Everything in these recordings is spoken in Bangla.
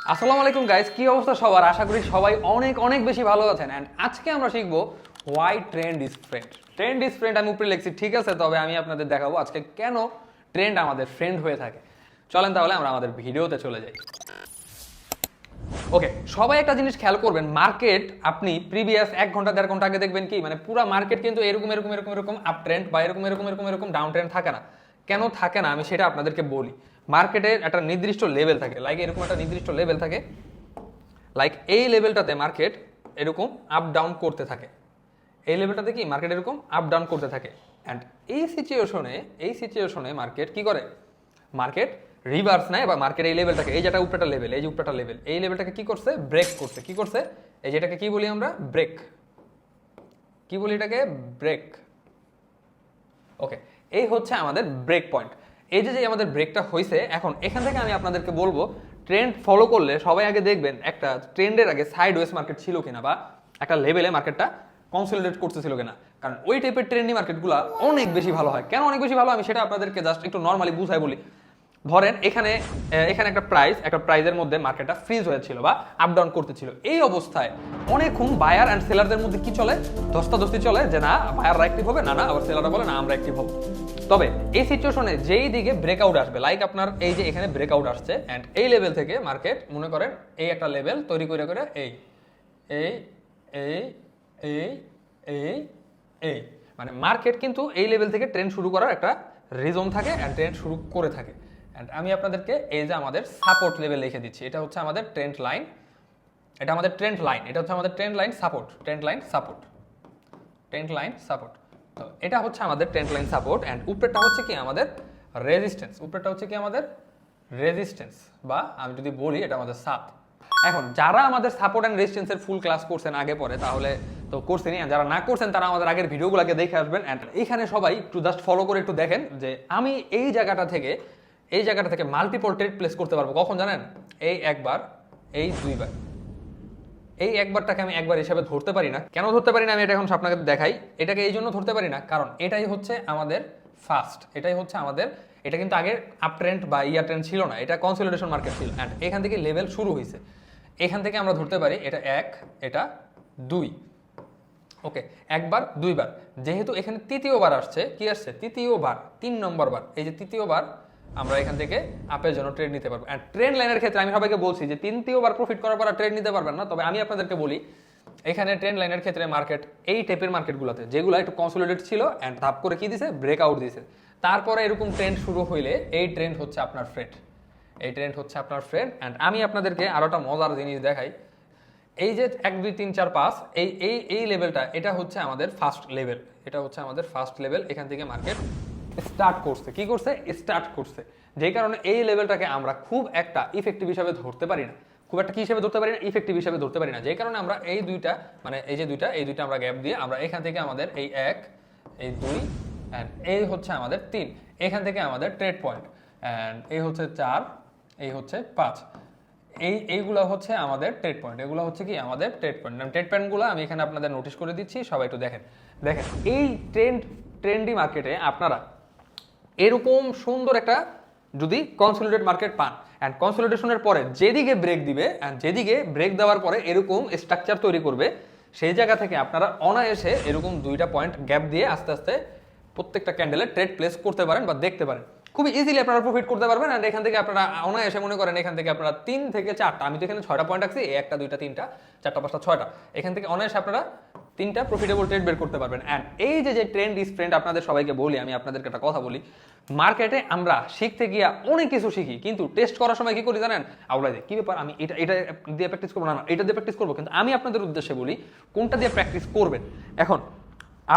আসসালামু আলাইকুম গাইস, কি অবস্থা সবার? আশা করি সবাই অনেক অনেক বেশি ভালো আছেন। এন্ড আজকে আমরা শিখবো why trend is friend. Trend is friend আমি উপরে লিখছি, ঠিক আছে, তবে আমি আপনাদের দেখাবো আজকে কেন ট্রেন্ড আমাদের ফ্রেন্ড হয়ে থাকে। চলেন তাহলে আমরা আমাদের ভিডিওতে চলে যাই। ওকে, সবাই একটা জিনিস খেয়াল করবেন, মার্কেট আপনি প্রিভিয়াস 1 ঘন্টা 1.5 ঘন্টা আগে দেখবেন কি মানে পুরো মার্কেট কিন্তু এরকম এরকম এরকম এরকম আপ ট্রেন্ড বা এরকম এরকম এরকম এরকম ডাউন ট্রেন্ড থাকে না। কেন থাকে না আমি সেটা আপনাদেরকে বলি। মার্কেটের একটা নির্দিষ্ট লেভেল থাকে, লাইক এরকম একটা নির্দিষ্ট লেভেল থাকে, লাইক এই লেভেলটাতে মার্কেট এরকম আপ ডাউন করতে থাকে। এই লেভেলটাতে কি মার্কেট এরকম আপ ডাউন করতে থাকে। অ্যান্ড এই সিচুয়েশনে মার্কেট কি করে? মার্কেট রিভার্স নেয় বা মার্কেট এই লেভেলটাকে, এই যেটা উপরেটা লেভেল, এই যে উপরেটা লেভেল, এই লেভেলটাকে কি করছে? ব্রেক করছে। কি করছে? এই যেটাকে কি বলি আমরা? ব্রেক। কি বলি এটাকে? ব্রেক। ওকে, এই হচ্ছে আমাদের ব্রেক পয়েন্ট। এই যে আমাদের ব্রেকটা হয়েছে, এখন এখান থেকে আমি আপনাদেরকে বলবো ট্রেন্ড ফলো করলে সবাই আগে দেখবেন একটা ট্রেন্ডের আগে সাইড ওয়েজ মার্কেট ছিল কিনা বা একটা লেভেলে মার্কেটটা কনসলিডেট করতেছিল কিনা। কারণ ওই টাইপের ট্রেন্ডি মার্কেটগুলো অনেক বেশি ভালো হয়। কেন অনেক বেশি ভালো আমি সেটা আপনাদেরকে জাস্ট একটু নর্মালি বুঝাই বলি। ধরেন এখানে একটা প্রাইজের মধ্যে মার্কেটটা ফ্রিজ হয়েছিল বা আপ ডাউন করতেছিল। এই অবস্থায় অনেকক্ষণ বায়ার অ্যান্ড সেলারদের মধ্যে কি চলে? ধস্তাধস্তি চলে, যে না বায়াররা অ্যাক্টিভ হবে, না আবার সেলাররা বলে না আমরা অ্যাক্টিভ হব। তবে এই সিচুয়েশনে যেই দিকে ব্রেকআউট আসবে, লাইক আপনার এই যে এখানে ব্রেকআউট আসছে অ্যান্ড এই লেভেল থেকে মার্কেট মনে করেন এই একটা লেভেল তৈরি করে করে এই এই এই এই এই এই মানে মার্কেট কিন্তু এই লেভেল থেকে ট্রেন্ড শুরু করার একটা রিজন থাকে অ্যান্ড ট্রেন্ড শুরু করে থাকে। অ্যান্ড আমি আপনাদেরকে এই যে আমাদের সাপোর্ট লেভেল লিখে দিচ্ছি, এটা হচ্ছে আমাদের ট্রেন্ড লাইন, এটা আমাদের ট্রেন্ড লাইন, এটা হচ্ছে আমাদের trend line support, trend line support, trend line support. তো এটা হচ্ছে আমাদের ট্রেন্ড লাইন সাপোর্ট অ্যান্ড উপরেরটা হচ্ছে কি আমাদের রেজিস্ট্যান্স, উপরেরটা হচ্ছে কি আমাদের রেজিস্ট্যান্স, বা আমি যদি বলি এটা আমাদের সাপ। এখন যারা আমাদের সাপোর্ট অ্যান্ড রেজিস্ট্যান্সের ফুল ক্লাস করছেন আগে পরে তাহলে তো করছেনই, যারা না করছেন তারা আমাদের আগের ভিডিওগুলোকে দেখে আসবেন। অ্যান্ড এইখানে সবাই একটু জাস্ট ফলো করে একটু দেখেন যে আমি এই জায়গাটা থেকে মাল্টিপল ট্রেড প্লেস করতে পারবো। কখন জানেন? এই একবার, এই দুইবার। এই একবারটাকে আমি একবার হিসাবে ধরতে পারি না। কেন ধরতে পারি না আমি এটা এখন আপনাকে দেখাই। এটাকে এই জন্য ধরতে পারি না কারণ এটাই হচ্ছে আমাদের ফার্স্ট, এটাই হচ্ছে আমাদের, এটা কিন্তু আগের আপ ট্রেন্ড বা ইয়ার ট্রেন্ড ছিল না, এটা কনসলিডেশন মার্কেট ছিল। অ্যান্ড এখান থেকে লেভেল শুরু হয়েছে, এখান থেকে আমরা ধরতে পারি এটা এক, এটা দুই। ওকে, একবার দুইবার, যেহেতু এখানে তৃতীয়বার আসছে, কি আসছে? তৃতীয়বার, 3 নম্বর বার, এই যে তৃতীয়বার আমরা এখান থেকে আপের জন্য ট্রেড নিতে পারবো। অ্যান্ড ট্রেন্ড লাইনের ক্ষেত্রে আমি সবাইকে বলছি যে তৃতীয়বার প্রফিট করার পর ট্রেড নিতে পারবেন না, তবে আমি আপনাদেরকে বলি এখানে ট্রেন্ড লাইনের ক্ষেত্রে মার্কেট এই টাইপের মার্কেটগুলোতে যেগুলো একটু কনসলিডেট ছিল অ্যান্ড ধাপ করে কি দিছে? ব্রেকআউট দিছে। তারপরে এরকম ট্রেন্ড শুরু হইলে এই ট্রেন্ড হচ্ছে আপনার ফ্রেন্ড, এই ট্রেন্ড হচ্ছে আপনার ফ্রেন্ড। অ্যান্ড আমি আপনাদেরকে আরো একটা মজার জিনিস দেখাই। এই যে 1 2 3 4 5 এই এই এই লেভেলটা, এটা হচ্ছে আমাদের ফার্স্ট লেভেল, এটা হচ্ছে আমাদের ফার্স্ট লেভেল। এখান থেকে মার্কেট স্টার্ট করছে, কি করছে? স্টার্ট করছে। যেই কারণে এই লেভেলটাকে আমরা খুব একটা ইফেক্টিভ হিসাবে ধরতে পারি না, খুব একটা কি হিসাবে ধরতে পারি না? ইফেক্টিভ হিসাবে ধরতে পারি না। যেই কারণে আমরা এই দুইটা, মানে এই যে এই দুইটা আমরা গ্যাপ দিয়ে আমরা এখান থেকে আমাদের এই 1, এই 2 অ্যান্ড এই হচ্ছে আমাদের 3, এখান থেকে আমাদের ট্রেড পয়েন্ট, অ্যান্ড এই হচ্ছে 4, এই হচ্ছে 5, এইগুলো হচ্ছে আমাদের ট্রেড পয়েন্ট, এগুলো হচ্ছে কি আমাদের ট্রেড পয়েন্ট। ট্রেড পয়েন্টগুলো আমি এখানে আপনাদের নোটিশ করে দিচ্ছি, সবাই একটু দেখেন। এই ট্রেন্ডি মার্কেটে আপনারা এরকম সুন্দর একটা যদি কনসলিডেট মার্কেট পান অ্যান্ড কনসলিডেশনের পরে যেদিকে ব্রেক দিবে অ্যান্ড যেদিকে ব্রেক দেওয়ার পরে এরকম স্ট্রাকচার তৈরি করবে, সেই জায়গা থেকে আপনারা অনায়াসে এরকম 2টা পয়েন্ট গ্যাপ দিয়ে আস্তে আস্তে প্রত্যেকটা ক্যান্ডেলে ট্রেড প্লেস করতে পারেন বা দেখতে পারেন। খুবই ইজিলি আপনারা প্রফিট করতে পারবেন। অ্যান্ড এখান থেকে আপনারা অনায়াসে মনে করেন এখান থেকে আপনারা 3 থেকে 4টা, আমি তো এখানে 6টা পয়েন্ট রাখছি, 1টা 2টা 3টা 4টা 5টা 6টা, এখান থেকে অনায়াসে আপনারা 3টা প্রফিটেবল ট্রেড বের করতে পারবেন। অ্যান্ড এই যে ট্রেন্ড ইজ ফ্রেন্ড আপনাদের সবাইকে বলি, আমি আপনাদেরকে একটা কথা বলি, মার্কেটে আমরা শিখতে গিয়া অনেক কিছু শিখি, কিন্তু টেস্ট করার সময় কি করি জানেন? আউলাই দেয়, কি ব্যাপার আমি এটা এটা দিয়ে প্র্যাকটিস করবো না, এটা দিয়ে প্র্যাকটিস করবো। কিন্তু আমি আপনাদের উদ্দেশ্যে বলি কোনটা দিয়ে প্র্যাকটিস করবেন। এখন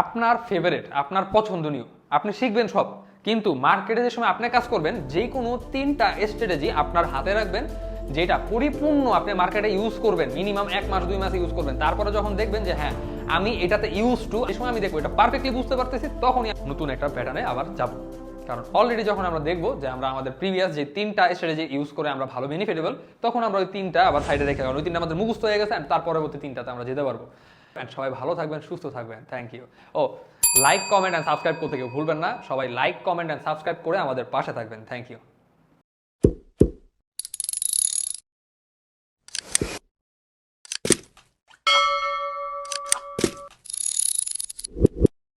আপনার ফেভারিট, আপনার পছন্দনীয়, আপনি শিখবেন সব, কিন্তু মার্কেটে যে সময় আপনি কাজ করবেন যে কোনো 3টা স্ট্র্যাটেজি আপনার হাতে রাখবেন, যেটা পরিপূর্ণ আপনি মার্কেটে ইউজ করবেন, মিনিমাম 1 মাস 2 মাস ইউজ করবেন। তারপরে যখন দেখবেন যে হ্যাঁ আমি এটাতে ইউজ টু, এই সময় আমি দেখবো এটা পারফেক্টলি বুঝতে পারতেছি, তখনই নতুন একটা প্যাটার্নে আবার যাব। কারণ অলরেডি যখন আমরা দেখবো যে আমরা আমাদের প্রিভিয়াস যে 3টা স্ট্র্যাটেজি ইউজ করে আমরা ভালো বেনিফিটেবল, তখন আমরা ওই 3টা আবার সাইডে রেখে, কারণ ওই 3টা আমাদের মুখস্থ হয়ে গেছে, তার পরবর্তী 3টাতে আমরা যেতে পারবো। সবাই ভালো থাকবেন, সুস্থ থাকবেন, থ্যাংক ইউ। ও লাইক কমেন্ট অ্যান্ড সাবস্ক্রাইব করতে কেউ ভুলবেন না, সবাই লাইক কমেন্ট অ্যান্ড সাবস্ক্রাইব করে আমাদের পাশে থাকবেন, থ্যাংক ইউ।